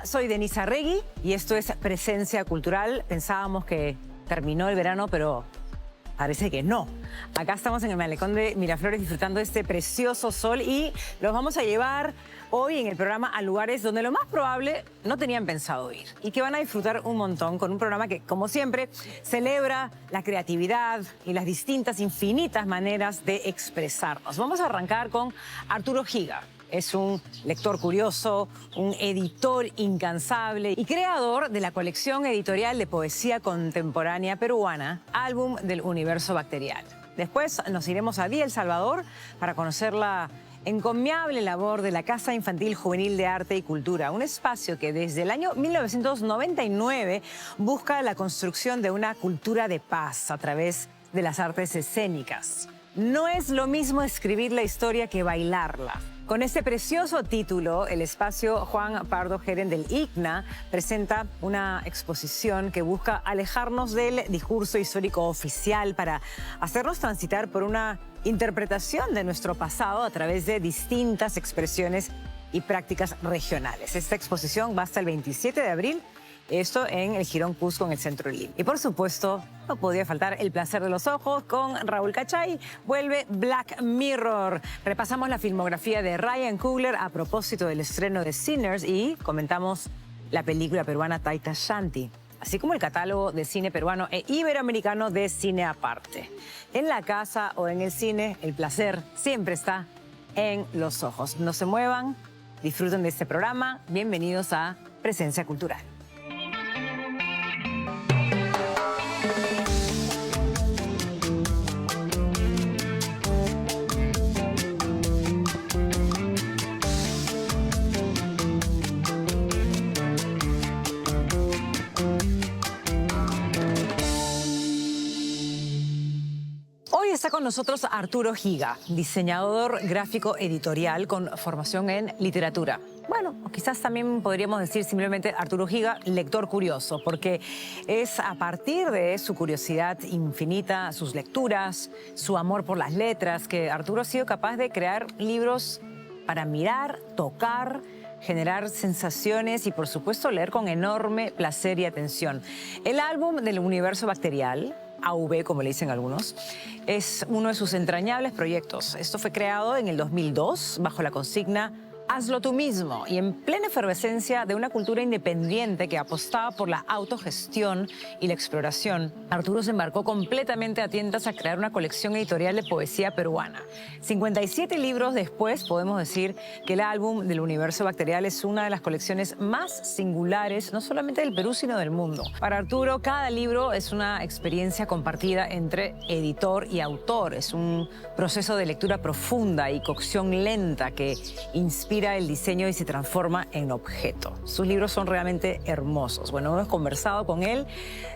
soy Denise Arregui y esto es Presencia Cultural. Pensábamos que terminó el verano, pero parece que no. Acá estamos en el malecón de Miraflores disfrutando de este precioso sol y los vamos a llevar hoy en el programa a lugares donde lo más probable no tenían pensado ir y que van a disfrutar un montón con un programa que, como siempre, celebra la creatividad y las distintas, infinitas maneras de expresarnos. Vamos a arrancar con Arturo Higa. Es un lector curioso, un editor incansable y creador de la colección editorial de poesía contemporánea peruana, Álbum del Universo Bacterial. Después nos iremos a El Salvador para conocer la encomiable labor de la Casa Infantil Juvenil de Arte y Cultura, un espacio que desde el año 1999 busca la construcción de una cultura de paz a través de las artes escénicas. No es lo mismo escribir la historia que bailarla. Con este precioso título, el espacio Juan Pardo Jeren del ICNA presenta una exposición que busca alejarnos del discurso histórico oficial para hacernos transitar por una interpretación de nuestro pasado a través de distintas expresiones y prácticas regionales. Esta exposición va hasta el 27 de abril. Esto en el Jirón Cusco, en el Centro Lima. Y por supuesto, no podía faltar El placer de los ojos con Raúl Cachay. Vuelve Black Mirror. Repasamos la filmografía de Ryan Coogler a propósito del estreno de Sinners y comentamos la película peruana Taita Shanti, así como el catálogo de cine peruano e iberoamericano de Cine Aparte. En la casa o en el cine, el placer siempre está en los ojos. No se muevan, disfruten de este programa. Bienvenidos a Presencia Cultural. Está con nosotros Arturo Higa, diseñador gráfico editorial con formación en literatura. Bueno, o quizás también podríamos decir simplemente Arturo Higa, lector curioso, porque es a partir de su curiosidad infinita, sus lecturas, su amor por las letras, que Arturo ha sido capaz de crear libros para mirar, tocar, generar sensaciones y, por supuesto, leer con enorme placer y atención. El álbum del Universo Bacterial, AV, como le dicen algunos, es uno de sus entrañables proyectos. Esto fue creado en el 2002 bajo la consigna Hazlo tú mismo y en plena efervescencia de una cultura independiente que apostaba por la autogestión y la exploración. Arturo se embarcó completamente a tientas a crear una colección editorial de poesía peruana. 57 libros después podemos decir que el álbum del Universo Bacterial es una de las colecciones más singulares, no solamente del Perú, sino del mundo. Para Arturo, cada libro es una experiencia compartida entre editor y autor. Es un proceso de lectura profunda y cocción lenta que inspira el diseño y se transforma en objeto. Sus libros son realmente hermosos. Bueno, hemos conversado con él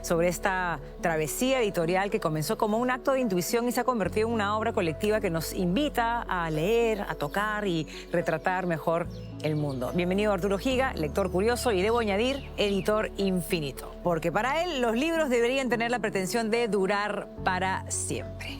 sobre esta travesía editorial que comenzó como un acto de intuición y se ha convertido en una obra colectiva que nos invita a leer, a tocar y retratar mejor el mundo. Bienvenido Arturo Higa, lector curioso y debo añadir, editor infinito. Porque para él los libros deberían tener la pretensión de durar para siempre.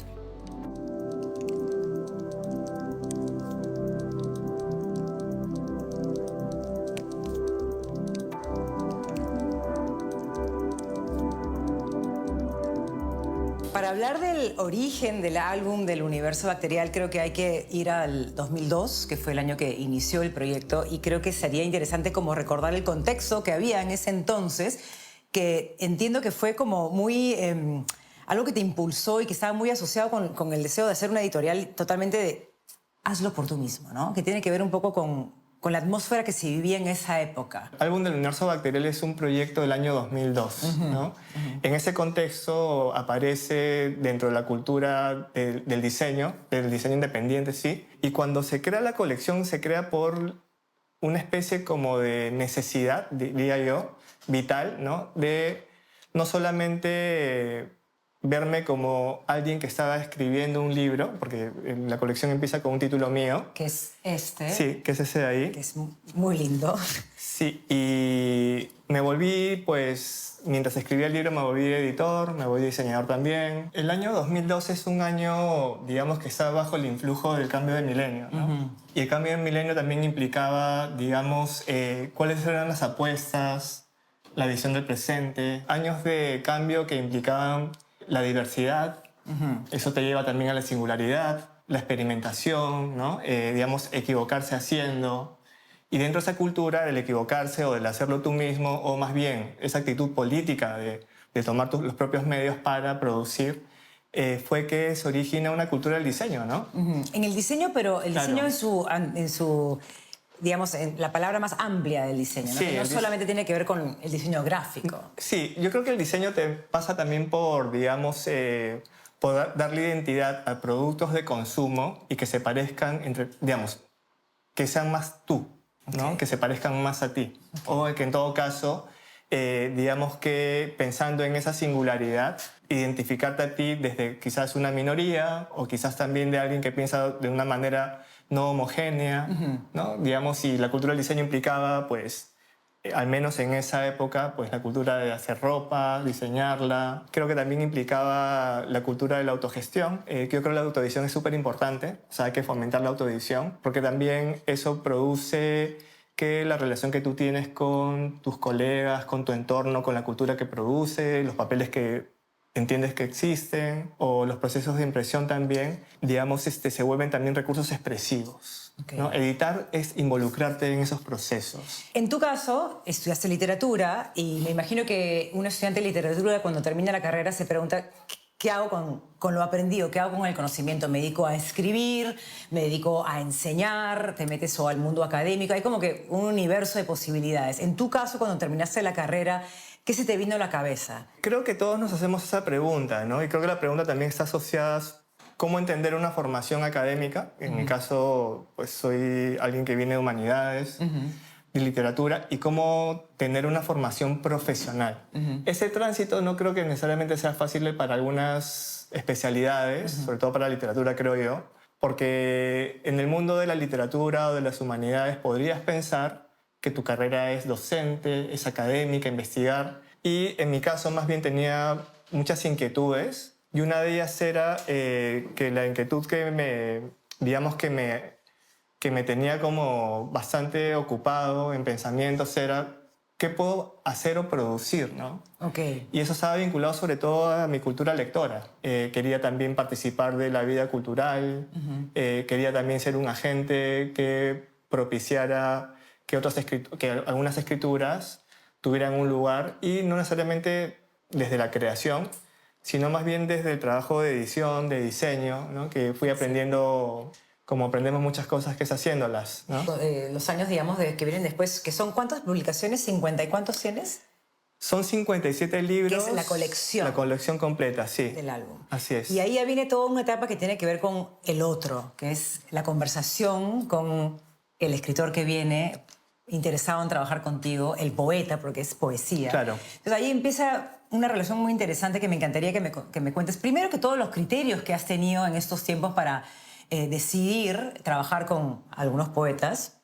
Para hablar del origen del álbum del Universo Bacterial, creo que hay que ir al 2002, que fue el año que inició el proyecto, y creo que sería interesante como recordar el contexto que había en ese entonces, que entiendo que fue como muy algo que te impulsó y que estaba muy asociado con el deseo de hacer una editorial totalmente de hazlo por tú mismo, ¿no? Que tiene que ver un poco con la atmósfera que se vivía en esa época. El álbum del Universo Bacterial es un proyecto del año 2002, ¿no? En ese contexto aparece dentro de la cultura del diseño independiente, sí, y cuando se crea la colección se crea por una especie como de necesidad, diría yo, vital, ¿no? De no solamente verme como alguien que estaba escribiendo un libro, porque la colección empieza con un título mío. Que es este. Sí, que es ese de ahí. Que es muy lindo. Sí, y me volví, pues, mientras escribía el libro me volví editor, me volví diseñador también. El año 2012 es un año, digamos, que está bajo el influjo del cambio de milenio, ¿no? Y el cambio de milenio también implicaba, digamos, cuáles eran las apuestas, la visión del presente, años de cambio que implicaban la diversidad, eso te lleva también a la singularidad, la experimentación, ¿no? Digamos, equivocarse haciendo. Y dentro de esa cultura del equivocarse o del hacerlo tú mismo, o más bien esa actitud política de tomar los propios medios para producir, fue que se origina una cultura del diseño, ¿no? En el diseño, pero el diseño en su digamos, en la palabra más amplia del diseño, ¿no? Sí, Que no solamente tiene que ver con el diseño gráfico. Sí, yo creo que el diseño te pasa también por, digamos, por darle identidad a productos de consumo y que se parezcan entre, digamos, que sean más tú, ¿no? Okay. Que se parezcan más a ti. Okay. O que en todo caso, digamos que pensando en esa singularidad, identificarte a ti desde quizás una minoría o quizás también de alguien que piensa de una manera no homogénea, ¿no? Digamos, si la cultura del diseño implicaba, pues, al menos en esa época, pues la cultura de hacer ropa, diseñarla. Creo que también implicaba la cultura de la autogestión, que yo creo que la autoedición es súper importante, o sea, hay que fomentar la autoedición, porque también eso produce que la relación que tú tienes con tus colegas, con tu entorno, con la cultura que produce, los papeles que entiendes que existen, o los procesos de impresión también, digamos, se vuelven también recursos expresivos. Okay. ¿No? Editar es involucrarte en esos procesos. En tu caso, estudiaste literatura y me imagino que un estudiante de literatura cuando termina la carrera se pregunta ¿qué hago con lo aprendido? ¿Qué hago con el conocimiento? ¿Me dedico a escribir? ¿Me dedico a enseñar? ¿Te metes al mundo académico? Hay como que un universo de posibilidades. En tu caso, cuando terminaste la carrera, ¿qué se te vino a la cabeza? Creo que todos nos hacemos esa pregunta, ¿no? Y creo que la pregunta también está asociada a cómo entender una formación académica. En mi caso, pues soy alguien que viene de humanidades, de literatura, y cómo tener una formación profesional. Ese tránsito no creo que necesariamente sea fácil para algunas especialidades, sobre todo para la literatura, creo yo, porque en el mundo de la literatura o de las humanidades podrías pensar que tu carrera es docente, es académica, investigar. Y en mi caso más bien tenía muchas inquietudes y una de ellas era que la inquietud que me tenía como bastante ocupado en pensamientos era qué puedo hacer o producir, ¿no? Okay. Y eso estaba vinculado sobre todo a mi cultura lectora. Quería también participar de la vida cultural, quería también ser un agente que propiciara que algunas escrituras tuvieran un lugar, y no necesariamente desde la creación, sino más bien desde el trabajo de edición, de diseño, ¿no? Que fui aprendiendo, como aprendemos muchas cosas, que es haciéndolas, ¿no? Los años, digamos, que vienen después, que son ¿cuántas publicaciones? ¿50 y cuántos tienes? Son 57 libros. Que es la colección. La colección completa, sí. Del álbum. Así es. Y ahí ya viene toda una etapa que tiene que ver con el otro, que es la conversación con el escritor que viene interesado en trabajar contigo, el poeta, porque es poesía. Claro. Entonces ahí empieza una relación muy interesante que me encantaría que me cuentes. Primero que todos los criterios que has tenido en estos tiempos para decidir trabajar con algunos poetas,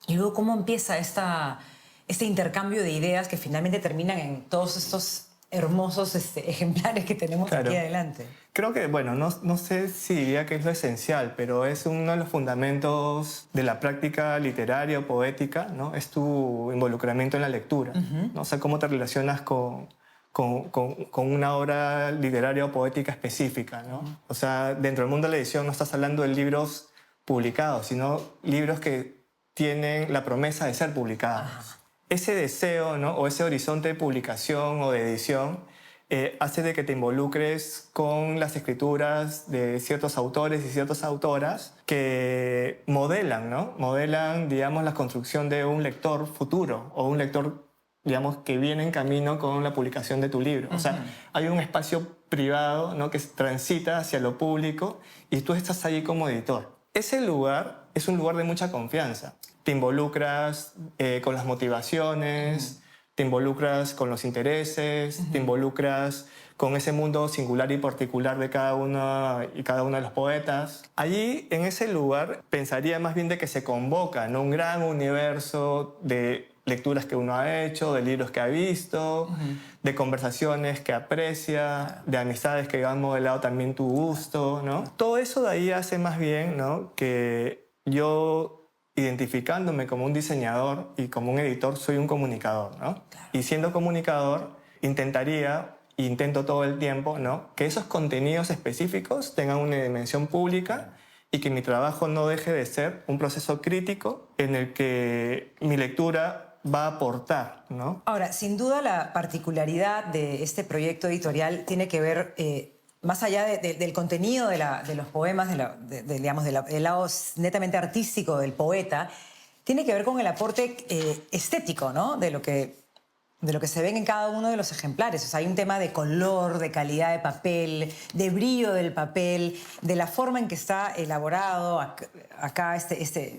y luego cómo empieza este intercambio de ideas que finalmente terminan en todos estos hermosos ejemplares que tenemos aquí adelante. Creo que, bueno, no sé si diría que es lo esencial, pero es uno de los fundamentos de la práctica literaria o poética, ¿no? Es tu involucramiento en la lectura, ¿no? O sea, cómo te relacionas con una obra literaria o poética específica, ¿no? O sea, dentro del mundo de la edición no estás hablando de libros publicados, sino libros que tienen la promesa de ser publicados. Ese deseo, ¿no? O ese horizonte de publicación o de edición hace de que te involucres con las escrituras de ciertos autores y ciertas autoras que modelan, ¿no? Modelan, digamos, la construcción de un lector futuro o un lector, digamos, que viene en camino con la publicación de tu libro. O sea, hay un espacio privado, ¿no? Que transita hacia lo público y tú estás allí como editor. Ese lugar es un lugar de mucha confianza. Te involucras con las motivaciones, te involucras con los intereses, te involucras con ese mundo singular y particular de cada uno y cada uno de los poetas. Allí, en ese lugar, pensaría más bien de que se convoca, ¿no?, un gran universo de lecturas que uno ha hecho, de libros que ha visto, de conversaciones que aprecia, de amistades que han modelado también tu gusto, ¿no? Todo eso de ahí hace más bien, ¿no?, que yo, identificándome como un diseñador y como un editor, soy un comunicador, ¿no? Y siendo comunicador, intento todo el tiempo, ¿no?, que esos contenidos específicos tengan una dimensión pública y que mi trabajo no deje de ser un proceso crítico en el que mi lectura va a aportar, ¿no? Ahora, sin duda la particularidad de este proyecto editorial tiene que ver, más allá del contenido de los poemas, digamos, del lado netamente artístico del poeta, tiene que ver con el aporte estético, ¿no?, de lo que se ven en cada uno de los ejemplares. O sea, hay un tema de color, de calidad de papel, de brillo del papel, de la forma en que está elaborado. Acá,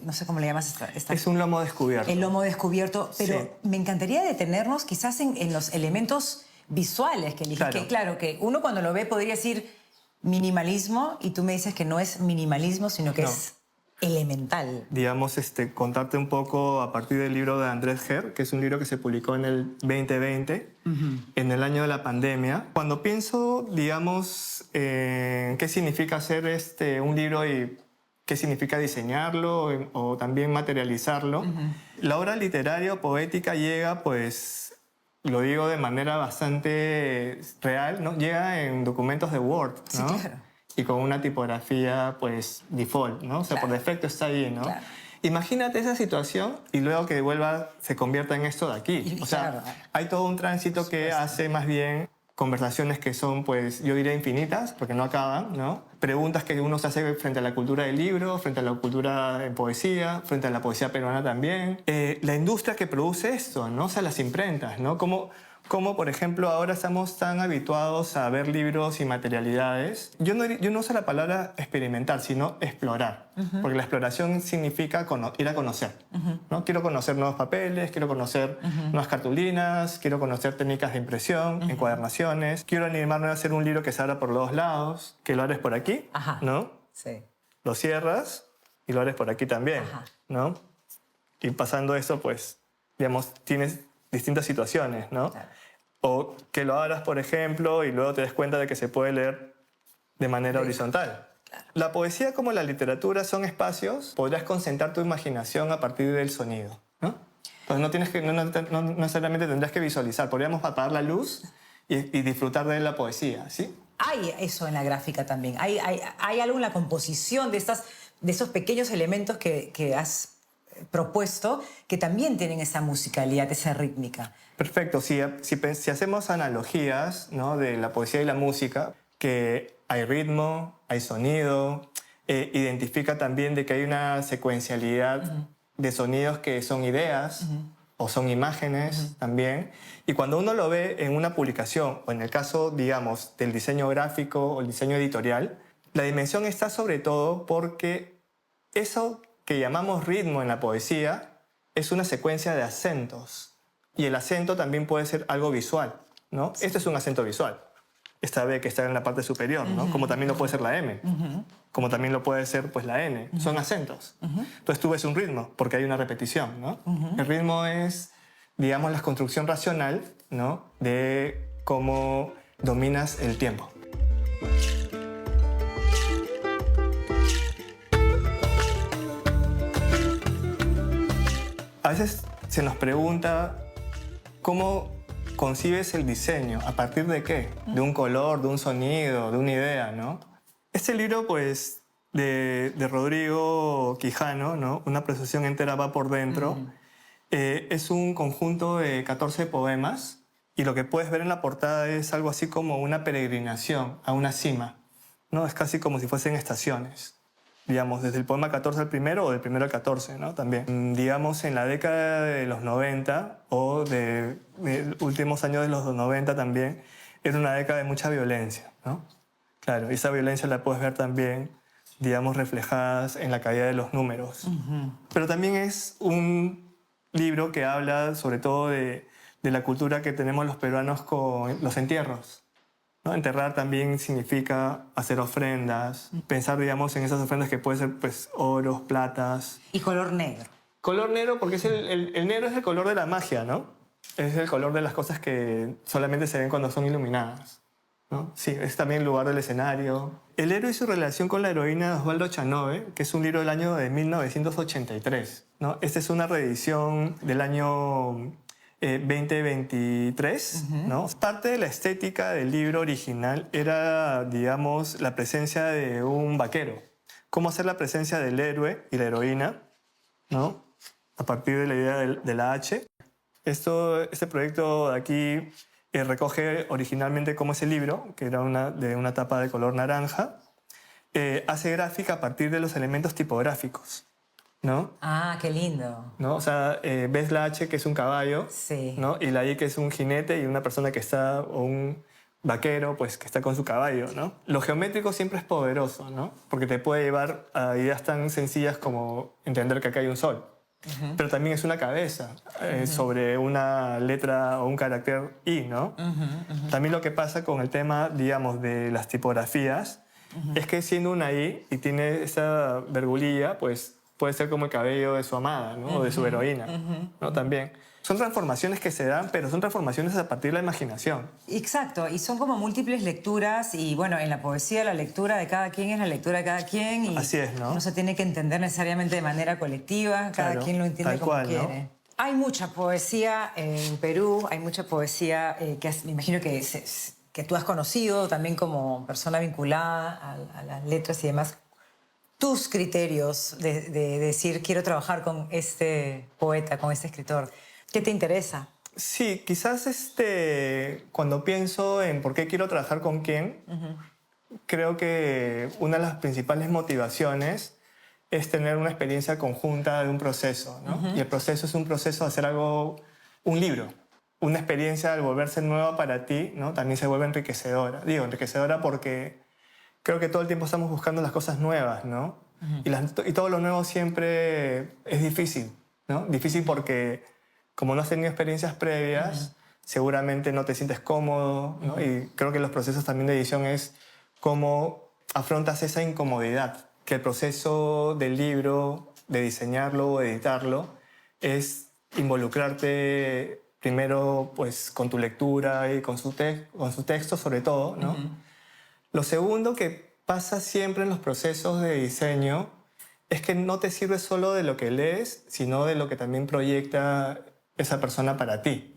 no sé cómo le llamas esta. Es un lomo descubierto. El lomo descubierto. Pero sí, me encantaría detenernos quizás en los elementos visuales que elige. Claro. Claro, que uno cuando lo ve podría decir minimalismo, y tú me dices que no es minimalismo, sino que es elemental. Digamos, contarte un poco a partir del libro de Andrés Ger, que es un libro que se publicó en el 2020, en el año de la pandemia. Cuando pienso, digamos, qué significa hacer un libro y qué significa diseñarlo o también materializarlo, la obra literaria o poética llega, pues, lo digo de manera bastante real, ¿no?, llega en documentos de Word, ¿no? Sí, claro. Y con una tipografía, pues, default, ¿no? O sea, por defecto está ahí, ¿no? Claro. Imagínate esa situación y luego que se convierta en esto de aquí. O sea, hay todo un tránsito que hace más bien conversaciones que son, pues, yo diría infinitas, porque no acaban, ¿no? Preguntas que uno se hace frente a la cultura del libro, frente a la cultura en poesía, frente a la poesía peruana también. La industria que produce esto, ¿no? O sea, las imprentas, ¿no? Como, por ejemplo, ahora estamos tan habituados a ver libros y materialidades. Yo no uso la palabra experimentar, sino explorar. Porque la exploración significa ir a conocer, ¿no? Quiero conocer nuevos papeles, quiero conocer nuevas cartulinas, quiero conocer técnicas de impresión, encuadernaciones. Quiero animarme a hacer un libro que se abra por los dos lados, que lo abres por aquí, ¿no? Sí. Lo cierras y lo abres por aquí también, ¿no? Y pasando eso, pues, digamos, tienes distintas situaciones, ¿no? Claro. O que lo abras, por ejemplo, y luego te des cuenta de que se puede leer de manera horizontal. Claro. La poesía como la literatura son espacios, podrás concentrar tu imaginación a partir del sonido, ¿no? Entonces no necesariamente tendrás que visualizar, podríamos apagar la luz y disfrutar de la poesía, ¿sí? Hay eso en la gráfica también. Hay algo en la composición de esos pequeños elementos que has propuesto que también tienen esa musicalidad, esa rítmica. Perfecto. Si hacemos analogías, ¿no?, de la poesía y la música, que hay ritmo, hay sonido, identifica también de que hay una secuencialidad de sonidos que son ideas o son imágenes también. Y cuando uno lo ve en una publicación, o en el caso, digamos, del diseño gráfico o el diseño editorial, la dimensión está sobre todo porque eso que llamamos ritmo en la poesía es una secuencia de acentos. Y el acento también puede ser algo visual, ¿no? Este es un acento visual. Esta B que está en la parte superior, ¿no? Como también lo puede ser la M. Como también lo puede ser, pues, la N. Son acentos. Entonces tú ves un ritmo porque hay una repetición, ¿no? El ritmo es, digamos, la construcción racional, ¿no?, de cómo dominas el tiempo. A veces se nos pregunta cómo concibes el diseño, ¿a partir de qué? De un color, de un sonido, de una idea, ¿no? Este libro, pues, de Rodrigo Quijano, ¿no?, Una procesión entera va por dentro, es un conjunto de 14 poemas y lo que puedes ver en la portada es algo así como una peregrinación a una cima, ¿no? Es casi como si fuesen estaciones. Digamos, desde el poema 14 al primero o del primero al 14, ¿no? También. Digamos, en la década de los 90 o de últimos años de los 90 también, era una década de mucha violencia, ¿no? Claro, y esa violencia la puedes ver también, digamos, reflejadas en la caída de los números. Pero también es un libro que habla sobre todo de la cultura que tenemos los peruanos con los entierros, ¿no? Enterrar también significa hacer ofrendas, pensar, digamos, en esas ofrendas que pueden ser pues, oros, platas. Y color negro. Color negro porque es el negro es el color de la magia, ¿no? Es el color de las cosas que solamente se ven cuando son iluminadas, ¿no? Sí, es también el lugar del escenario. El héroe y su relación con la heroína de Osvaldo Chanove, que es un libro del año de 1983, ¿no? Esta es una reedición del año 2023, ¿no? Parte de la estética del libro original era, digamos, la presencia de un vaquero. Cómo hacer la presencia del héroe y la heroína, ¿no? A partir de la idea de la H. Este proyecto de aquí recoge originalmente como ese libro, que era de una tapa de color naranja, hace gráfica a partir de los elementos tipográficos, ¿no? Ah, qué lindo. ¿No? O sea, ves la H que es un caballo, Sí. ¿no? Y la I que es un jinete y una persona que está, o un vaquero, pues que está con su caballo, ¿no? Lo geométrico siempre es poderoso, ¿no? Porque te puede llevar a ideas tan sencillas como entender que acá hay un sol. Pero también es una cabeza sobre una letra o un carácter I, ¿no? También lo que pasa con el tema, digamos, de las tipografías es que siendo una I y tiene esa vergulilla, pues puede ser como el cabello de su amada, ¿no? O de su heroína, ¿no? También. Son transformaciones que se dan, pero son transformaciones a partir de la imaginación. Exacto, y son como múltiples lecturas y bueno, en la poesía la lectura de cada quien es la lectura de cada quien y Así es, ¿no? no se tiene que entender necesariamente de manera colectiva, cada Claro, quien lo entiende tal como cual, ¿no? quiere. Hay mucha poesía en Perú, hay mucha poesía que me imagino que tú has conocido también como persona vinculada a las letras y demás. Tus criterios de decir quiero trabajar con este poeta, con este escritor, ¿qué te interesa? Sí, quizás cuando pienso en por qué quiero trabajar con quién, creo que una de las principales motivaciones es tener una experiencia conjunta de un proceso, ¿no? Y el proceso es un proceso de hacer algo, un libro. Una experiencia al volverse nueva para ti, ¿no? También se vuelve enriquecedora. Digo, enriquecedora porque creo que todo el tiempo estamos buscando las cosas nuevas, ¿no? Y todo lo nuevo siempre es difícil, ¿no? Difícil porque como no has tenido experiencias previas, seguramente no te sientes cómodo, ¿no? Y creo que los procesos también de edición es cómo afrontas esa incomodidad, que el proceso del libro, de diseñarlo o editarlo, es involucrarte primero pues, con tu lectura y con su texto sobre todo, ¿no? Lo segundo que pasa siempre en los procesos de diseño es que no te sirve solo de lo que lees, sino de lo que también proyecta esa persona para ti,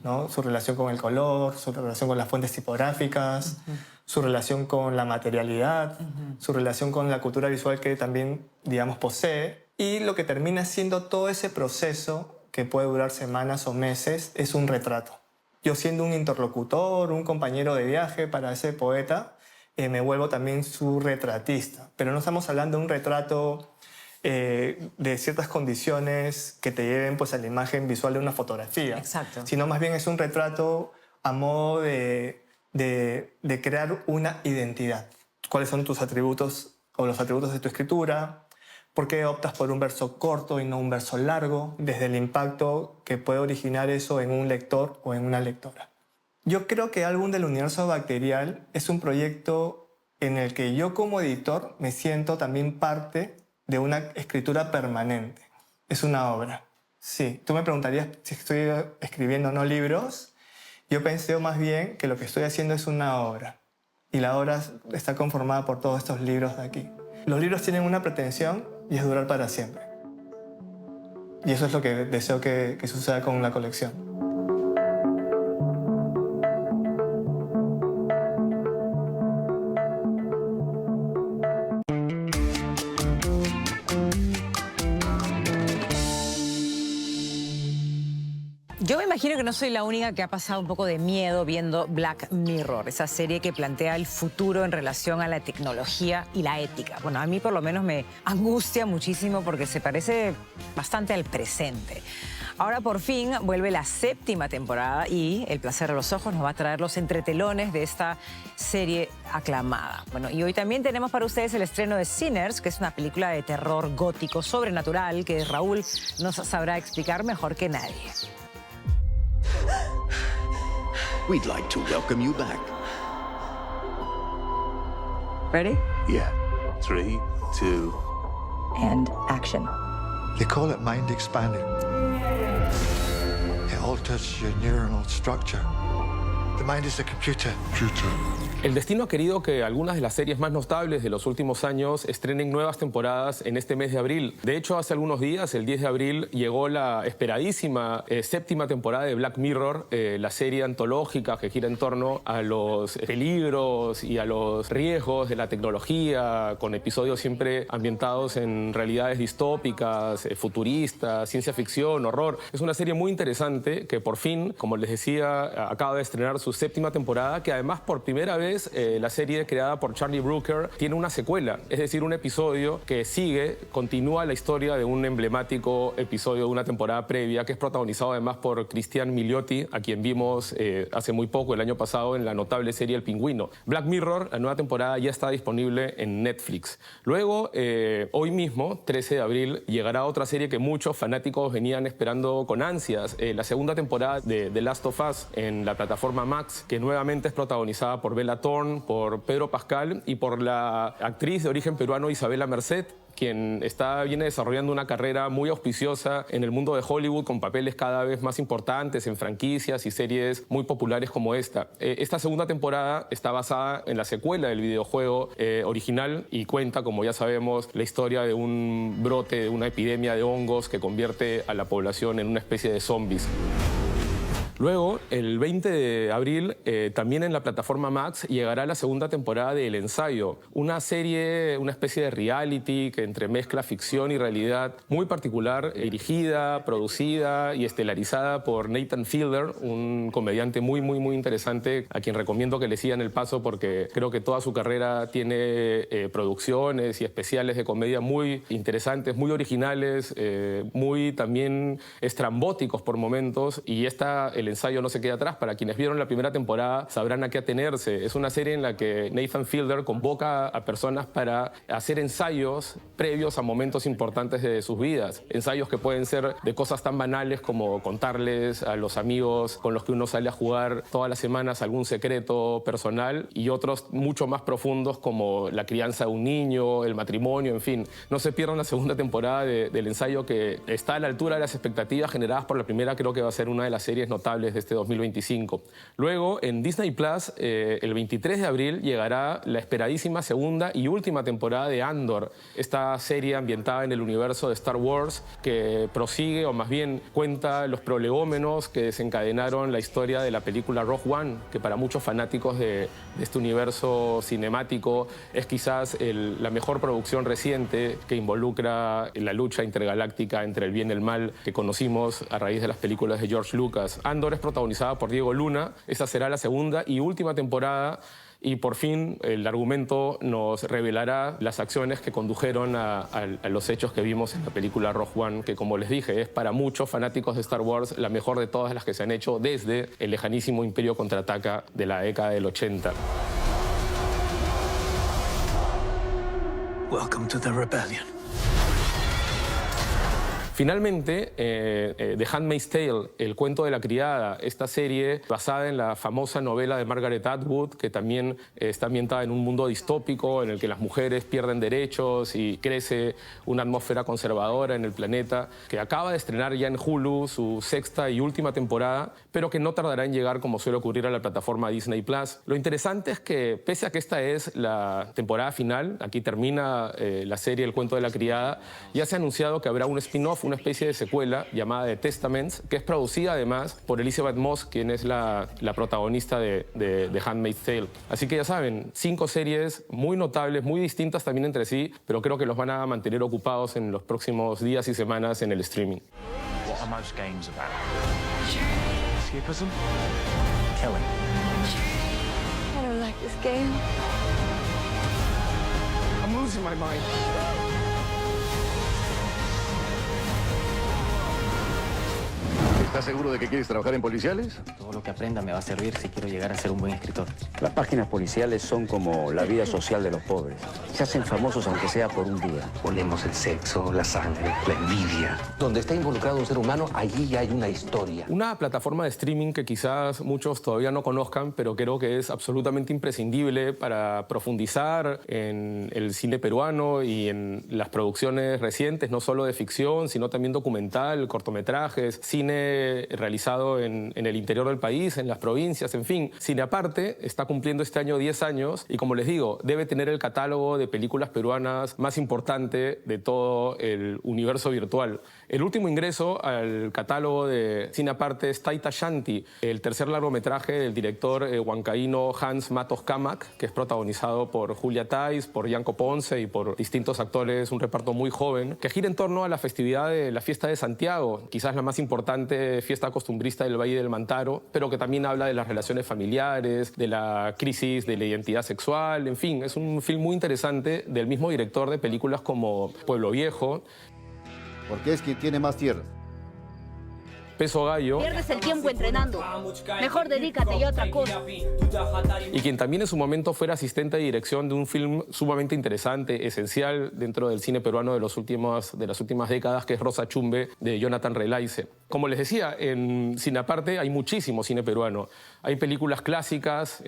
¿no? Su relación con el color, su relación con las fuentes tipográficas, su relación con la materialidad, su relación con la cultura visual que también, digamos, posee. Y lo que termina siendo todo ese proceso, que puede durar semanas o meses, es un retrato. Yo siendo un interlocutor, un compañero de viaje para ese poeta, me vuelvo también su retratista. Pero no estamos hablando de un retrato de ciertas condiciones que te lleven pues, a la imagen visual de una fotografía. Exacto. Sino más bien es un retrato a modo de crear una identidad. ¿Cuáles son tus atributos o los atributos de tu escritura? ¿Por qué optas por un verso corto y no un verso largo? Desde el impacto que puede originar eso en un lector o en una lectora. Yo creo que Álbum del Universo Bacterial es un proyecto en el que yo como editor me siento también parte de una escritura permanente. Es una obra. Sí, tú me preguntarías si estoy escribiendo o no libros. Yo pensé más bien que lo que estoy haciendo es una obra. Y la obra está conformada por todos estos libros de aquí. Los libros tienen una pretensión y es durar para siempre. Y eso es lo que deseo que suceda con la colección. Yo me imagino que no soy la única que ha pasado un poco de miedo viendo Black Mirror, esa serie que plantea el futuro en relación a la tecnología y la ética. Bueno, a mí por lo menos me angustia muchísimo porque se parece bastante al presente. Ahora por fin vuelve la 7ª temporada y El placer de los ojos nos va a traer los entretelones de esta serie aclamada. Bueno, y hoy también tenemos para ustedes el estreno de Sinners, que es una película de terror gótico sobrenatural que Raúl nos sabrá explicar mejor que nadie. We'd like to welcome you back. Ready? Yeah. 3, 2. And action. They call it mind expanding. It alters your neuronal structure. The mind is a computer. El destino ha querido que algunas de las series más notables de los últimos años estrenen nuevas temporadas en este mes de abril. De hecho, hace algunos días, el 10 de abril, llegó la esperadísima séptima temporada de Black Mirror, la serie antológica que gira en torno a los peligros y a los riesgos de la tecnología, con episodios siempre ambientados en realidades distópicas, futuristas, ciencia ficción, horror. Es una serie muy interesante que por fin, como les decía, acaba de estrenar su séptima temporada, que además por primera vez la serie creada por Charlie Brooker tiene una secuela, es decir, un episodio que continúa la historia de un emblemático episodio de una temporada previa, que es protagonizado además por Christian Milioti, a quien vimos hace muy poco, el año pasado, en la notable serie El Pingüino. Black Mirror, la nueva temporada, ya está disponible en Netflix. Luego, hoy mismo, 13 de abril, llegará otra serie que muchos fanáticos venían esperando con ansias, la segunda temporada de The Last of Us en la plataforma Max, que nuevamente es protagonizada por Bella Thorne, por Pedro Pascal y por la actriz de origen peruano Isabela Merced, quien viene desarrollando una carrera muy auspiciosa en el mundo de Hollywood, con papeles cada vez más importantes en franquicias y series muy populares como esta. Esta segunda temporada está basada en la secuela del videojuego original y cuenta, como ya sabemos, la historia de un brote, de una epidemia de hongos que convierte a la población en una especie de zombies. Luego, el 20 de abril, también en la plataforma Max, llegará la segunda temporada de El Ensayo, una serie, una especie de reality que entremezcla ficción y realidad muy particular, dirigida, producida y estelarizada por Nathan Fielder, un comediante muy interesante, a quien recomiendo que le sigan el paso porque creo que toda su carrera tiene producciones y especiales de comedia muy interesantes, muy originales, muy también estrambóticos por momentos, y El Ensayo no se queda atrás. Para quienes vieron la primera temporada sabrán a qué atenerse. Es una serie en la que Nathan Fielder convoca a personas para hacer ensayos previos a momentos importantes de sus vidas. Ensayos que pueden ser de cosas tan banales como contarles a los amigos con los que uno sale a jugar todas las semanas algún secreto personal, y otros mucho más profundos como la crianza de un niño, el matrimonio, en fin. No se pierdan la segunda temporada del Ensayo, que está a la altura de las expectativas generadas por la primera. Creo que va a ser una de las series notables de este 2025. Luego, en Disney Plus, el 23 de abril, llegará la esperadísima segunda y última temporada de Andor, esta serie ambientada en el universo de Star Wars, que prosigue, o más bien cuenta, los prolegómenos que desencadenaron la historia de la película Rogue One, que para muchos fanáticos de este universo cinemático es quizás la mejor producción reciente que involucra la lucha intergaláctica entre el bien y el mal que conocimos a raíz de las películas de George Lucas. Andor es protagonizada por Diego Luna. Esa será la segunda y última temporada, y por fin el argumento nos revelará las acciones que condujeron a los hechos que vimos en la película Rogue One, que, como les dije, es para muchos fanáticos de Star Wars la mejor de todas las que se han hecho desde el lejanísimo Imperio Contraataca de la década del 80. Welcome to the rebellion. Finalmente, The Handmaid's Tale, El cuento de la criada, esta serie basada en la famosa novela de Margaret Atwood, que también está ambientada en un mundo distópico en el que las mujeres pierden derechos y crece una atmósfera conservadora en el planeta, que acaba de estrenar ya en Hulu su sexta y última temporada, pero que no tardará en llegar, como suele ocurrir, a la plataforma Disney Plus. Lo interesante es que, pese a que esta es la temporada final, aquí termina la serie El cuento de la criada, ya se ha anunciado que habrá un spin-off, una especie de secuela llamada The Testaments, que es producida además por Elizabeth Moss, quien es la protagonista de The Handmaid's Tale. Así que ya saben, 5 series muy notables, muy distintas también entre sí, pero creo que los van a mantener ocupados en los próximos días y semanas en el streaming. What are most games about? Escapism? Killing? I don't like this game. I'm losing my mind. ¿Estás seguro de que quieres trabajar en policiales? Todo lo que aprenda me va a servir si quiero llegar a ser un buen escritor. Las páginas policiales son como la vida social de los pobres. Se hacen famosos aunque sea por un día. Olemos el sexo, la sangre, la envidia. Donde está involucrado un ser humano, allí hay una historia. Una plataforma de streaming que quizás muchos todavía no conozcan, pero creo que es absolutamente imprescindible para profundizar en el cine peruano y en las producciones recientes, no solo de ficción, sino también documental, cortometrajes, cine realizado en el interior del país, en las provincias, en fin. Cine Aparte está cumpliendo este año 10 años y, como les digo, debe tener el catálogo de películas peruanas más importante de todo el universo virtual. El último ingreso al catálogo de Cine Aparte es Taita Shanti, el tercer largometraje del director huancaíno Hans Matos Kamak, que es protagonizado por Julia Thais, por Yanko Ponce y por distintos actores, un reparto muy joven, que gira en torno a la festividad de la Fiesta de Santiago, quizás la más importante fiesta costumbrista del Valle del Mantaro, pero que también habla de las relaciones familiares, de la crisis de la identidad sexual, en fin, es un film muy interesante del mismo director de películas como Pueblo Viejo. Porque es quien tiene más tierra. Peso Gallo. Pierdes el tiempo entrenando. Mejor dedícate a otra cosa. Y quien también en su momento fuera asistente de dirección de un film sumamente interesante, esencial dentro del cine peruano de las últimas décadas, que es Rosa Chumbe, de Jonathan Relaize. Como les decía, en Cine Aparte hay muchísimo cine peruano. Hay películas clásicas,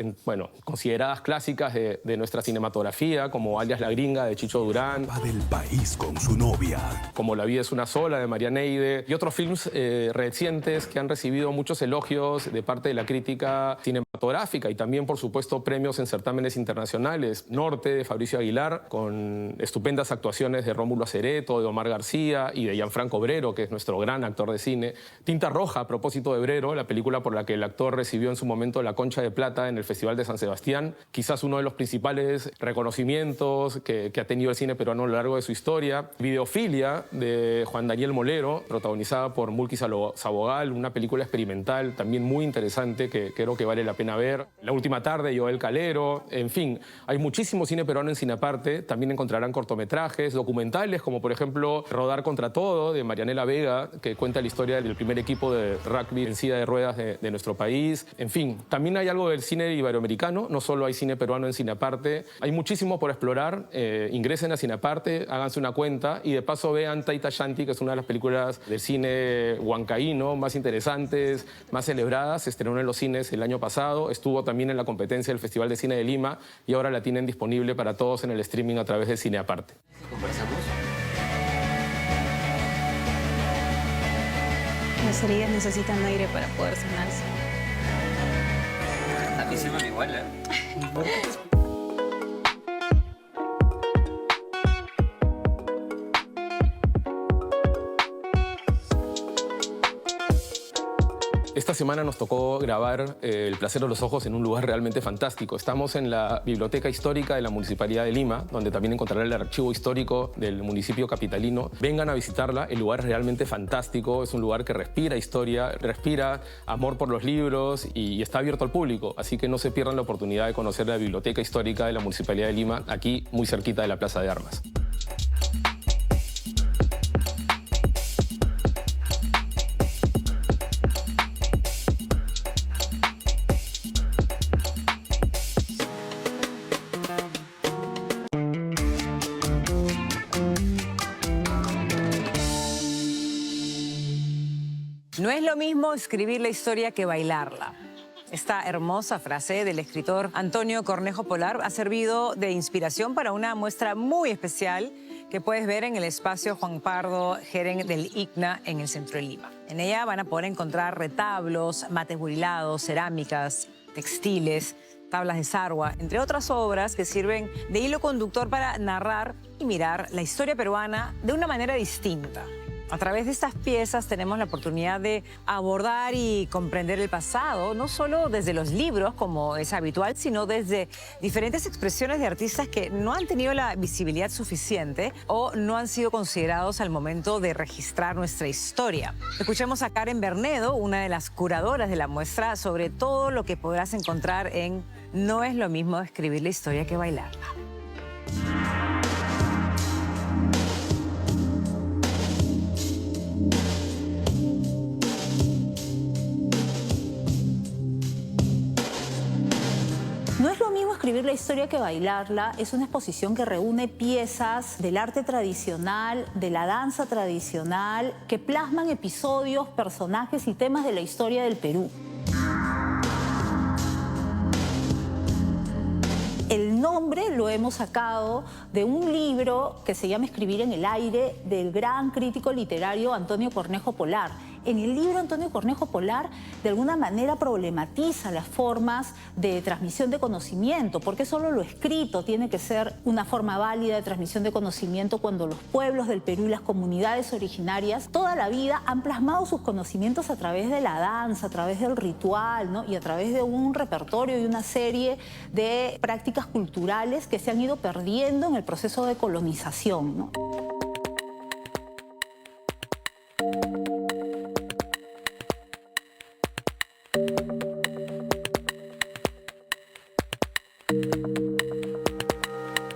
consideradas clásicas de nuestra cinematografía, como Alias la Gringa, de Chicho Durán. Va del país con su novia. Como La vida es una sola, de María Neide. Y otros films recientes que han recibido muchos elogios de parte de la crítica cinematográfica y también, por supuesto, premios en certámenes internacionales. Norte, de Fabricio Aguilar, con estupendas actuaciones de Rómulo Acereto, de Omar García y de Gianfranco Brero, que es nuestro gran actor de cine. Tinta Roja, a propósito de Brero, la película por la que el actor recibió en su momento la Concha de Plata en el Festival de San Sebastián. Quizás uno de los principales reconocimientos que ha tenido el cine peruano a lo largo de su historia. Videofilia, de Juan Daniel Molero, protagonizada por Mulki Sabogal, una película experimental también muy interesante que creo que vale la pena ver. La última tarde, Joel Calero. En fin, hay muchísimo cine peruano en Cine Aparte. También encontrarán cortometrajes, documentales, como por ejemplo Rodar contra todo, de Marianela Vega, que cuenta la historia del primer equipo de rugby en silla de ruedas de nuestro país. En fin, también hay algo del cine iberoamericano, no solo hay cine peruano en Cine Aparte. Hay muchísimo por explorar. Ingresen a Cine Aparte, háganse una cuenta y de paso vean Taita Shanti, que es una de las películas del cine huancaíno más interesantes, más celebradas. Se estrenó en los cines el año pasado, estuvo también en la competencia del Festival de Cine de Lima y ahora la tienen disponible para todos en el streaming a través de Cine Aparte. ¿Conversamos? Las heridas necesitan aire para poder sanarse. A mí siempre me igual, ¿eh? Esta semana nos tocó grabar El placer de los ojos en un lugar realmente fantástico. Estamos en la Biblioteca Histórica de la Municipalidad de Lima, donde también encontrarán el archivo histórico del municipio capitalino. Vengan a visitarla, el lugar es realmente fantástico, es un lugar que respira historia, respira amor por los libros y está abierto al público, así que no se pierdan la oportunidad de conocer la Biblioteca Histórica de la Municipalidad de Lima, aquí muy cerquita de la Plaza de Armas. No es lo mismo escribir la historia que bailarla. Esta hermosa frase del escritor Antonio Cornejo Polar ha servido de inspiración para una muestra muy especial que puedes ver en el espacio Juan Pardo Jeren del ICNA en el centro de Lima. En ella van a poder encontrar retablos, mates burilados, cerámicas, textiles, tablas de sarwa, entre otras obras que sirven de hilo conductor para narrar y mirar la historia peruana de una manera distinta. A través de estas piezas tenemos la oportunidad de abordar y comprender el pasado, no solo desde los libros, como es habitual, sino desde diferentes expresiones de artistas que no han tenido la visibilidad suficiente o no han sido considerados al momento de registrar nuestra historia. Escuchemos a Karen Bernedo, una de las curadoras de la muestra, sobre todo lo que podrás encontrar en No es lo mismo escribir la historia que bailarla. la historia que bailarla es una exposición que reúne piezas del arte tradicional, de la danza tradicional, que plasman episodios, personajes y temas de la historia del Perú. El nombre lo hemos sacado de un libro que se llama Escribir en el aire, del gran crítico literario Antonio Cornejo Polar. En el libro Antonio Cornejo Polar de alguna manera problematiza las formas de transmisión de conocimiento, porque solo lo escrito tiene que ser una forma válida de transmisión de conocimiento cuando los pueblos del Perú y las comunidades originarias toda la vida han plasmado sus conocimientos a través de la danza, a través del ritual, ¿no? Y a través de un repertorio y una serie de prácticas culturales que se han ido perdiendo en el proceso de colonización, ¿no?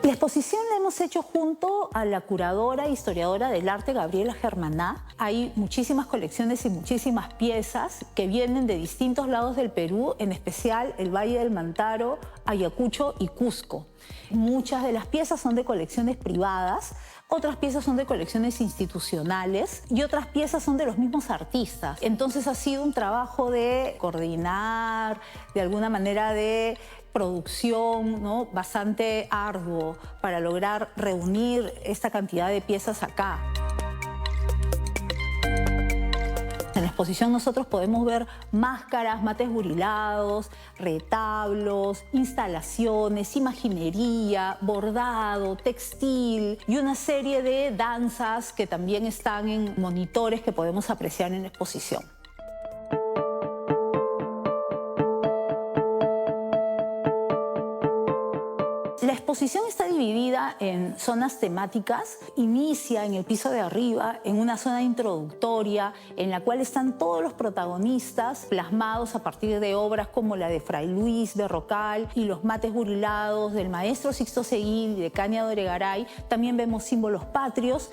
La exposición la hemos hecho junto a la curadora e historiadora del arte Gabriela Germaná. Hay muchísimas colecciones y muchísimas piezas que vienen de distintos lados del Perú, en especial el Valle del Mantaro, Ayacucho y Cusco. Muchas de las piezas son de colecciones privadas, otras piezas son de colecciones institucionales y otras piezas son de los mismos artistas. Entonces ha sido un trabajo de coordinar, de alguna manera de producción, ¿no?, bastante arduo para lograr reunir esta cantidad de piezas acá. En la exposición nosotros podemos ver máscaras, mates burilados, retablos, instalaciones, imaginería, bordado, textil y una serie de danzas que también están en monitores que podemos apreciar en la exposición. La exposición está dividida en zonas temáticas. Inicia en el piso de arriba, en una zona introductoria, en la cual están todos los protagonistas plasmados a partir de obras como la de Fray Luis Berrocal y los mates burilados del maestro Sixto Seguí y de Caña Doregaray. También vemos símbolos patrios.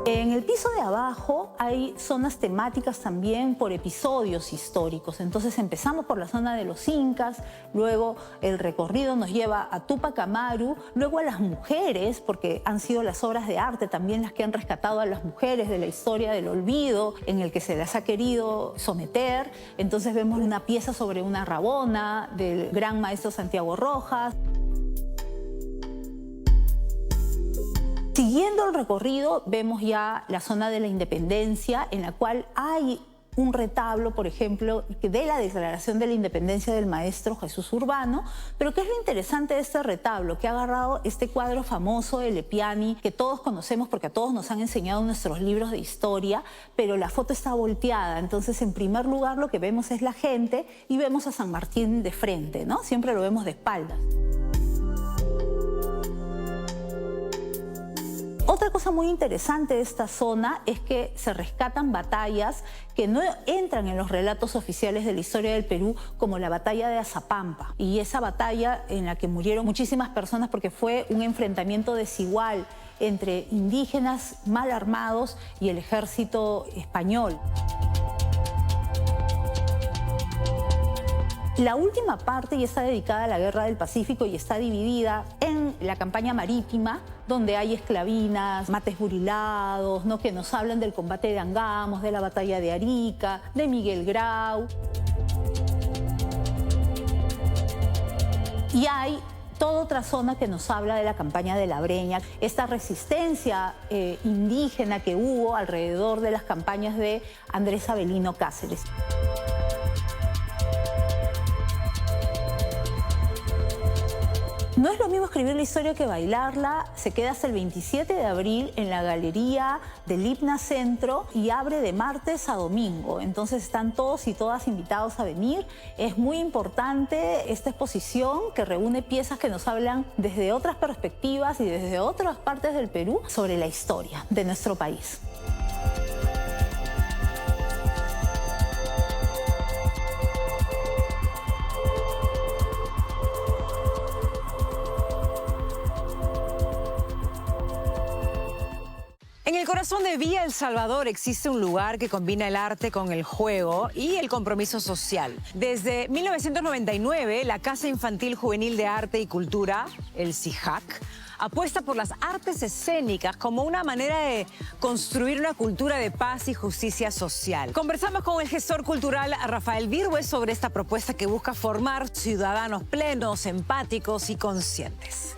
En el piso de abajo hay zonas temáticas también por episodios históricos. Entonces empezamos por la zona de los incas, luego el recorrido nos lleva a Tupac Amaru, luego a las mujeres, porque han sido las obras de arte también las que han rescatado a las mujeres de la historia del olvido en el que se las ha querido someter. Entonces vemos una pieza sobre una rabona del gran maestro Santiago Rojas. Siguiendo el recorrido, vemos ya la zona de la Independencia, en la cual hay un retablo, por ejemplo, de la Declaración de la Independencia del maestro Jesús Urbano. Pero ¿qué es lo interesante de este retablo? Que ha agarrado este cuadro famoso de Lepiani, que todos conocemos porque a todos nos han enseñado nuestros libros de historia, pero la foto está volteada. Entonces, en primer lugar, lo que vemos es la gente y vemos a San Martín de frente, ¿no? Siempre lo vemos de espaldas. Otra cosa muy interesante de esta zona es que se rescatan batallas que no entran en los relatos oficiales de la historia del Perú, como la batalla de Azapampa. Y esa batalla en la que murieron muchísimas personas porque fue un enfrentamiento desigual entre indígenas mal armados y el ejército español. La última parte ya está dedicada a la Guerra del Pacífico y está dividida en la campaña marítima, donde hay esclavinas, mates burilados, ¿no?, que nos hablan del combate de Angamos, de la batalla de Arica, de Miguel Grau. Y hay toda otra zona que nos habla de la campaña de la Breña, esta resistencia indígena que hubo alrededor de las campañas de Andrés Avelino Cáceres. No es lo mismo escribir la historia que bailarla. Se queda hasta el 27 de abril en la galería del Hipna Centro y abre de martes a domingo. Entonces están todos y todas invitados a venir. Es muy importante esta exposición que reúne piezas que nos hablan desde otras perspectivas y desde otras partes del Perú sobre la historia de nuestro país. En el corazón de Villa El Salvador existe un lugar que combina el arte con el juego y el compromiso social. Desde 1999, la Casa Infantil Juvenil de Arte y Cultura, el CIJAC, apuesta por las artes escénicas como una manera de construir una cultura de paz y justicia social. Conversamos con el gestor cultural Rafael Virgües sobre esta propuesta que busca formar ciudadanos plenos, empáticos y conscientes.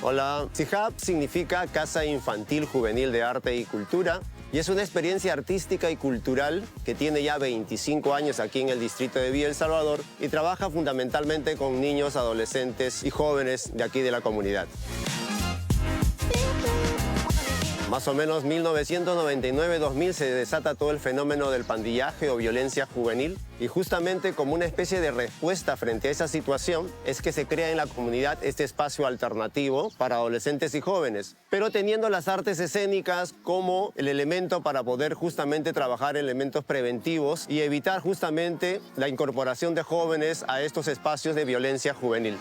Hola, CIJAP significa Casa Infantil Juvenil de Arte y Cultura y es una experiencia artística y cultural que tiene ya 25 años aquí en el distrito de Villa El Salvador y trabaja fundamentalmente con niños, adolescentes y jóvenes de aquí de la comunidad. Más o menos 1999-2000 se desata todo el fenómeno del pandillaje o violencia juvenil y justamente como una especie de respuesta frente a esa situación es que se crea en la comunidad este espacio alternativo para adolescentes y jóvenes, pero teniendo las artes escénicas como el elemento para poder justamente trabajar elementos preventivos y evitar justamente la incorporación de jóvenes a estos espacios de violencia juvenil.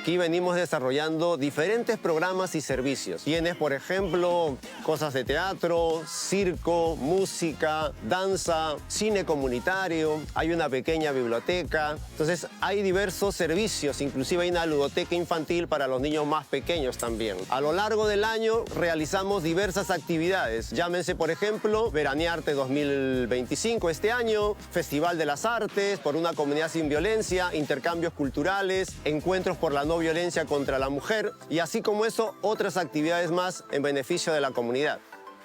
Aquí venimos desarrollando diferentes programas y servicios. Tienes, por ejemplo, cosas de teatro, circo, música, danza, cine comunitario, hay una pequeña biblioteca. Entonces, hay diversos servicios, inclusive hay una ludoteca infantil para los niños más pequeños también. A lo largo del año realizamos diversas actividades. Llámense, por ejemplo, Veranearte 2025 este año, Festival de las Artes, por una comunidad sin violencia, intercambios culturales, encuentros por la no violencia contra la mujer y así como eso, otras actividades más en beneficio de la comunidad.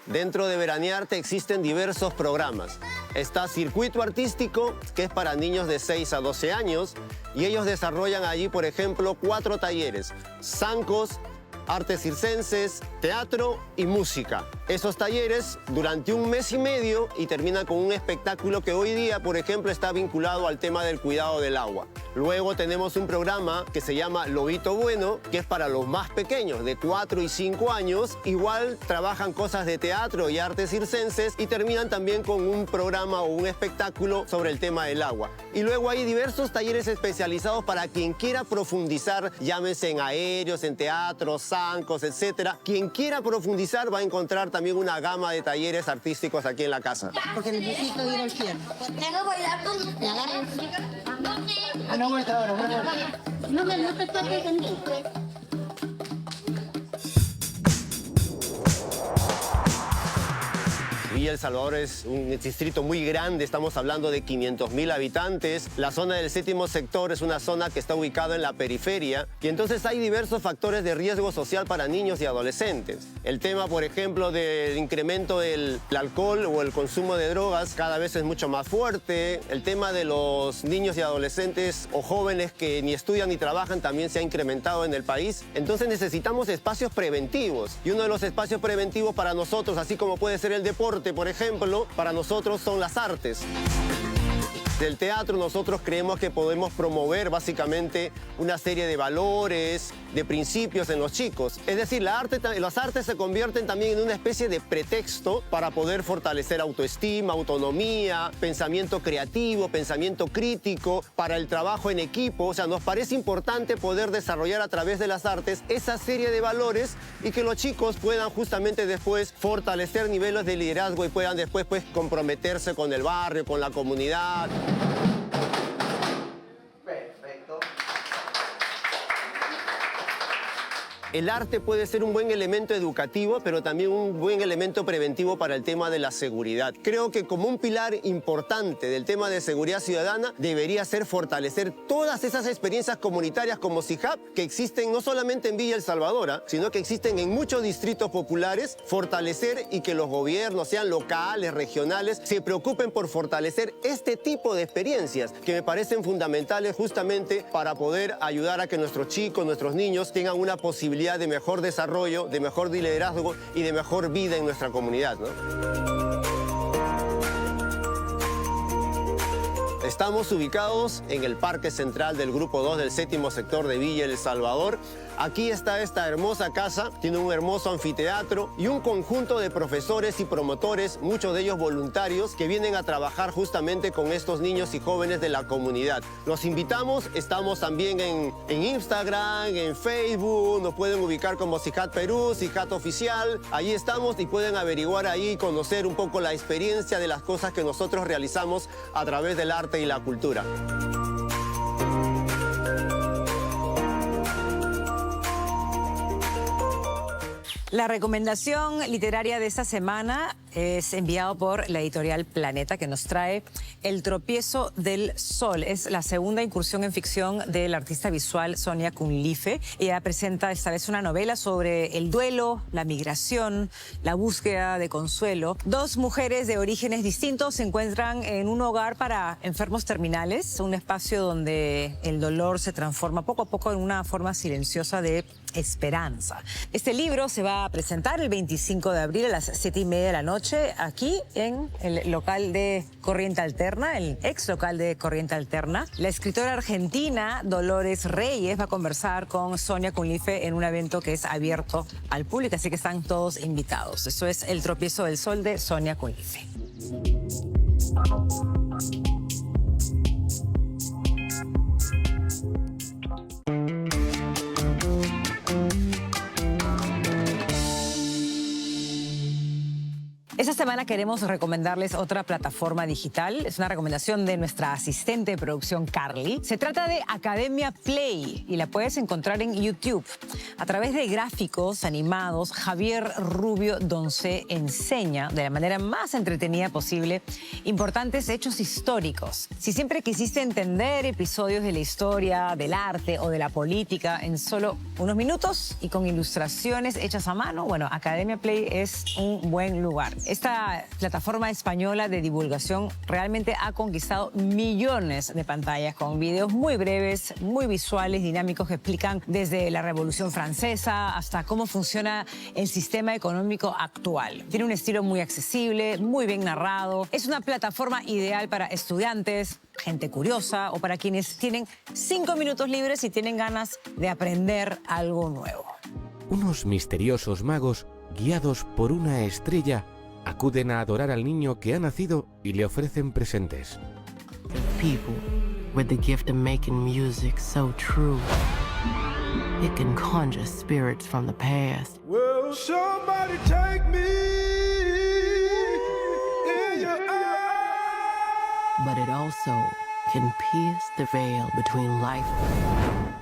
Dentro de Veranearte existen diversos programas. Está Circuito Artístico, que es para niños de 6 a 12 años y ellos desarrollan allí, por ejemplo, 4 talleres: zancos, artes circenses, teatro y música. Esos talleres durante un mes y medio y terminan con un espectáculo que hoy día, por ejemplo, está vinculado al tema del cuidado del agua. Luego tenemos un programa que se llama Lobito Bueno, que es para los más pequeños, de 4 y 5 años. Igual trabajan cosas de teatro y artes circenses y terminan también con un programa o un espectáculo sobre el tema del agua. Y luego hay diversos talleres especializados para quien quiera profundizar, llámese en aéreos, en teatro, zancos, etcétera. Quien quiera profundizar va a encontrar también una gama de talleres artísticos aquí en la casa. Porque necesito ir al cielo. Tengo que bailar con... ¿Me agarras? No vuelta ahora, no te toques en mí. Villa El Salvador es un distrito muy grande, estamos hablando de 500.000 habitantes. La zona del séptimo sector es una zona que está ubicada en la periferia y entonces hay diversos factores de riesgo social para niños y adolescentes. El tema, por ejemplo, del incremento del alcohol o el consumo de drogas cada vez es mucho más fuerte. El tema de los niños y adolescentes o jóvenes que ni estudian ni trabajan también se ha incrementado en el país. Entonces necesitamos espacios preventivos y uno de los espacios preventivos para nosotros, así como puede ser el deporte, por ejemplo, para nosotros son las artes. Del teatro nosotros creemos que podemos promover básicamente una serie de valores, de principios en los chicos. Es decir, las artes se convierten también en una especie de pretexto para poder fortalecer autoestima, autonomía, pensamiento creativo, pensamiento crítico, para el trabajo en equipo. O sea, nos parece importante poder desarrollar a través de las artes esa serie de valores y que los chicos puedan justamente después fortalecer niveles de liderazgo y puedan después comprometerse con el barrio, con la comunidad. Perfecto. El arte puede ser un buen elemento educativo, pero también un buen elemento preventivo para el tema de la seguridad. Creo que como un pilar importante del tema de seguridad ciudadana debería ser fortalecer todas esas experiencias comunitarias como CIJAP que existen no solamente en Villa El Salvador, sino que existen en muchos distritos populares, fortalecer y que los gobiernos, sean locales, regionales, se preocupen por fortalecer este tipo de experiencias que me parecen fundamentales justamente para poder ayudar a que nuestros chicos, nuestros niños tengan una posibilidad de mejor desarrollo, de mejor liderazgo y de mejor vida en nuestra comunidad, ¿no? Estamos ubicados en el Parque Central del Grupo 2 del séptimo sector de Villa El Salvador. Aquí está esta hermosa casa, tiene un hermoso anfiteatro y un conjunto de profesores y promotores, muchos de ellos voluntarios, que vienen a trabajar justamente con estos niños y jóvenes de la comunidad. Los invitamos, estamos también en Instagram, en Facebook, nos pueden ubicar como CIJAT Perú, CIJAT Oficial, allí estamos y pueden averiguar ahí y conocer un poco la experiencia de las cosas que nosotros realizamos a través del arte y la cultura. La recomendación literaria de esta semana es enviado por la editorial Planeta, que nos trae El tropiezo del sol. Es la segunda incursión en ficción del artista visual Sonia Cunliffe. Ella presenta esta vez una novela sobre el duelo, la migración, la búsqueda de consuelo. Dos mujeres de orígenes distintos se encuentran en un hogar para enfermos terminales, un espacio donde el dolor se transforma poco a poco en una forma silenciosa de esperanza. Este libro se va a presentar el 25 de abril a las 7:30 de la noche aquí en el local de Corriente Alterna, el ex local de Corriente Alterna. La escritora argentina Dolores Reyes va a conversar con Sonia Cunliffe en un evento que es abierto al público, así que están todos invitados. Eso es El tropiezo del sol de Sonia Cunliffe. Esta semana queremos recomendarles otra plataforma digital. Es una recomendación de nuestra asistente de producción, Carly. Se trata de Academia Play y la puedes encontrar en YouTube. A través de gráficos animados, Javier Rubio Doncé enseña de la manera más entretenida posible importantes hechos históricos. Si siempre quisiste entender episodios de la historia, del arte o de la política en solo unos minutos y con ilustraciones hechas a mano, bueno, Academia Play es un buen lugar. Esta plataforma española de divulgación realmente ha conquistado millones de pantallas con videos muy breves, muy visuales, dinámicos que explican desde la Revolución Francesa hasta cómo funciona el sistema económico actual. Tiene un estilo muy accesible, muy bien narrado. Es una plataforma ideal para estudiantes, gente curiosa o para quienes tienen 5 minutos libres y tienen ganas de aprender algo nuevo. Unos misteriosos magos, guiados por una estrella, acuden a adorar al niño que ha nacido y le ofrecen presentes. People with the gift of making music so true, it can conjure spirits from the past. Will somebody take me in your eyes? But it also can pierce the veil between life.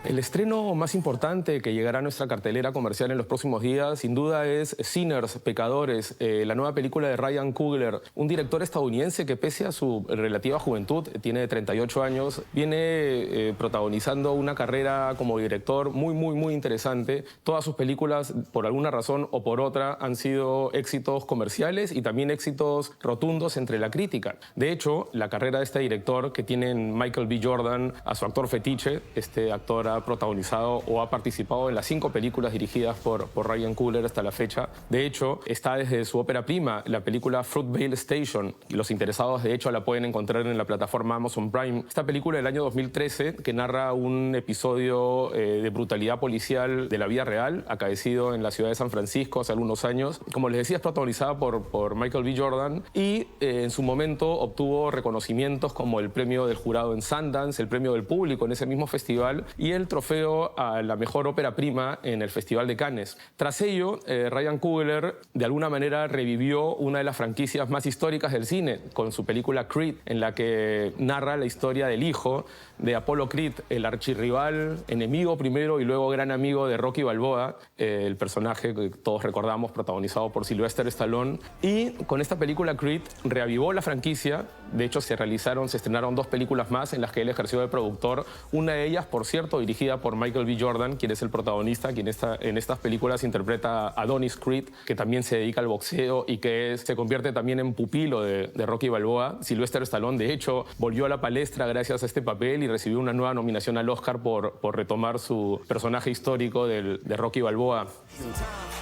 El estreno más importante que llegará a nuestra cartelera comercial en los próximos días, sin duda, es Sinners, Pecadores, la nueva película de Ryan Coogler, un director estadounidense que, pese a su relativa juventud, tiene 38 años, viene protagonizando una carrera como director muy interesante. Todas sus películas, por alguna razón o por otra, han sido éxitos comerciales y también éxitos rotundos entre la crítica. De hecho, la carrera de este director, que tiene en Michael B. Jordan a su actor fetiche, este actor ha protagonizado o ha participado en las 5 películas dirigidas por Ryan Coogler hasta la fecha. De hecho, está desde su ópera prima, la película Fruitvale Station. Y los interesados, de hecho, la pueden encontrar en la plataforma Amazon Prime. Esta película del año 2013, que narra un episodio de brutalidad policial de la vida real, acaecido en la ciudad de San Francisco hace algunos años. Como les decía, es protagonizada por Michael B. Jordan y en su momento obtuvo reconocimientos como el premio del jurado en Sundance, el premio del público en ese mismo festival y el trofeo a la mejor ópera prima en el Festival de Cannes. Tras ello, Ryan Coogler de alguna manera revivió una de las franquicias más históricas del cine con su película Creed, en la que narra la historia del hijo de Apollo Creed, el archirrival, enemigo primero y luego gran amigo de Rocky Balboa, el personaje que todos recordamos protagonizado por Sylvester Stallone. Y con esta película Creed reavivó la franquicia. De hecho, se estrenaron 2 películas más en las que él ejerció de productor. Una de ellas, por cierto, dirigida por Michael B. Jordan, quien es el protagonista, quien en estas películas interpreta a Adonis Creed, que también se dedica al boxeo y que se convierte también en pupilo de Rocky Balboa. Sylvester Stallone, de hecho, volvió a la palestra gracias a este papel y recibió una nueva nominación al Oscar por retomar su personaje histórico de Rocky Balboa.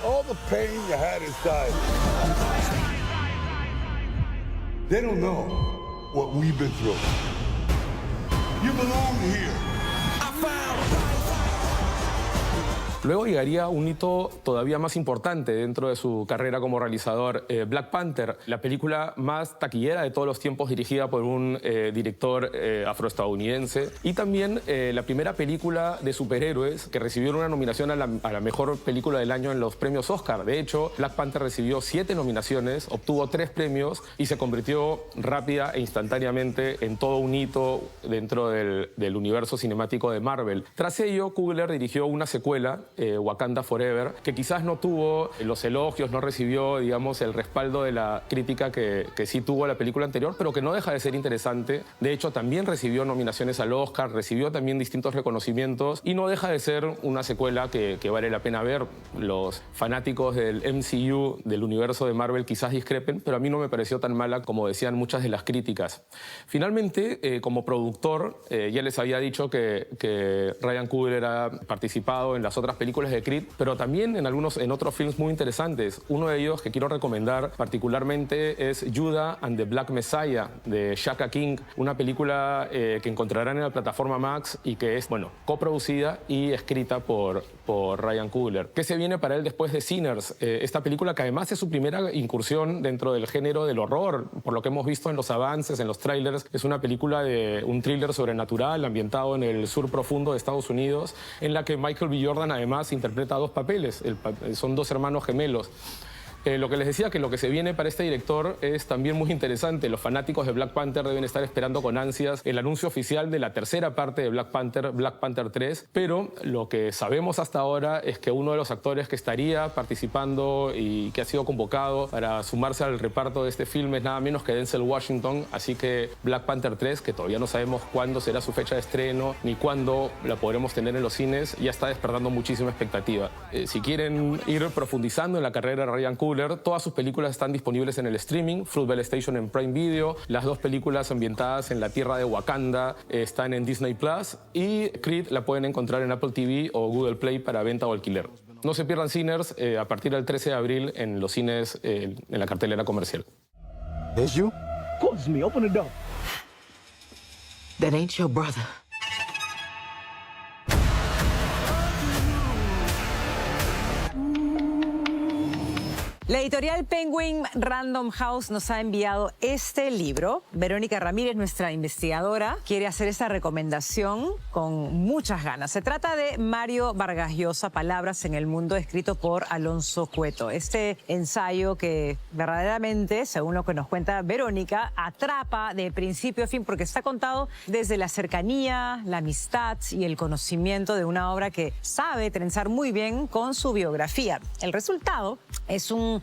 All the pain you had inside. They don't know what we've been through. You belong here. Luego llegaría un hito todavía más importante dentro de su carrera como realizador, Black Panther, la película más taquillera de todos los tiempos, dirigida por un director afroestadounidense, y también la primera película de superhéroes que recibió una nominación a la mejor película del año en los premios Oscar. De hecho, Black Panther recibió 7 nominaciones, obtuvo 3 premios y se convirtió rápida e instantáneamente en todo un hito dentro del universo cinemático de Marvel. Tras ello, Coogler dirigió una secuela, Wakanda Forever, que quizás no tuvo los elogios, no recibió, digamos, el respaldo de la crítica que sí tuvo la película anterior, pero que no deja de ser interesante. De hecho, también recibió nominaciones al Oscar, recibió también distintos reconocimientos y no deja de ser una secuela que vale la pena ver. Los fanáticos del MCU, del universo de Marvel, quizás discrepen, pero a mí no me pareció tan mala como decían muchas de las críticas. Finalmente, como productor, ya les había dicho que Ryan Coogler ha participado en las otras películas de Creed, pero también en otros films muy interesantes. Uno de ellos que quiero recomendar particularmente es Judas and the Black Messiah, de Shaka King, una película que encontrarán en la plataforma Max y que es, bueno, coproducida y escrita por Ryan Coogler. ¿Qué se viene para él después de Sinners? Esta película que además es su primera incursión dentro del género del horror, por lo que hemos visto en los avances, en los trailers. Es una película de un thriller sobrenatural ambientado en el sur profundo de Estados Unidos, en la que Michael B. Jordan además interpreta 2 papeles. Son 2 hermanos gemelos. Lo que les decía, que lo que se viene para este director es también muy interesante. Los fanáticos de Black Panther deben estar esperando con ansias el anuncio oficial de la tercera parte de Black Panther 3, pero lo que sabemos hasta ahora es que uno de los actores que estaría participando y que ha sido convocado para sumarse al reparto de este filme es nada menos que Denzel Washington, así que Black Panther 3, que todavía no sabemos cuándo será su fecha de estreno ni cuándo la podremos tener en los cines, ya está despertando muchísima expectativa. Si quieren ir profundizando en la carrera de Ryan Coogler, todas sus películas están disponibles en el streaming, Fruitvale Station en Prime Video, las 2 películas ambientadas en la tierra de Wakanda están en Disney Plus y Creed la pueden encontrar en Apple TV o Google Play para venta o alquiler. No se pierdan Sinners a partir del 13 de abril en los cines en la cartelera comercial. Is you? Of course me. Open the door. That ain't your brother. La editorial Penguin Random House nos ha enviado este libro. Verónica Ramírez, nuestra investigadora, quiere hacer esta recomendación con muchas ganas. Se trata de Mario Vargas Llosa, Palabras en el Mundo, escrito por Alonso Cueto. Este ensayo que verdaderamente, según lo que nos cuenta Verónica, atrapa de principio a fin porque está contado desde la cercanía, la amistad y el conocimiento de una obra que sabe trenzar muy bien con su biografía. El resultado es un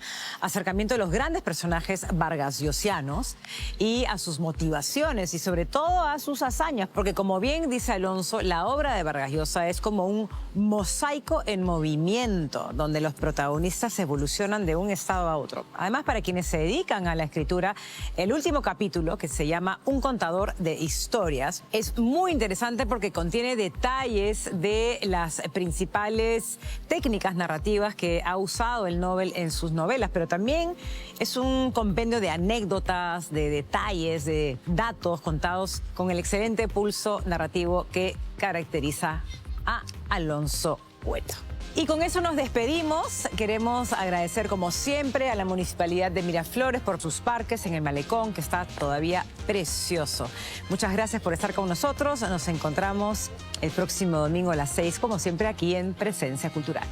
acercamiento de los grandes personajes vargasllosianos y a sus motivaciones y sobre todo a sus hazañas, porque como bien dice Alonso, la obra de Vargas Llosa es como un mosaico en movimiento, donde los protagonistas evolucionan de un estado a otro. Además, para quienes se dedican a la escritura, el último capítulo, que se llama Un contador de historias, es muy interesante porque contiene detalles de las principales técnicas narrativas que ha usado el Nobel en sus novelas, pero también es un compendio de anécdotas, de detalles, de datos contados con el excelente pulso narrativo que caracteriza a Alonso Cueto. Y con eso nos despedimos. Queremos agradecer como siempre a la Municipalidad de Miraflores por sus parques en el Malecón, que está todavía precioso. Muchas gracias por estar con nosotros. Nos encontramos el próximo domingo a las 6, como siempre, aquí en Presencia Cultural.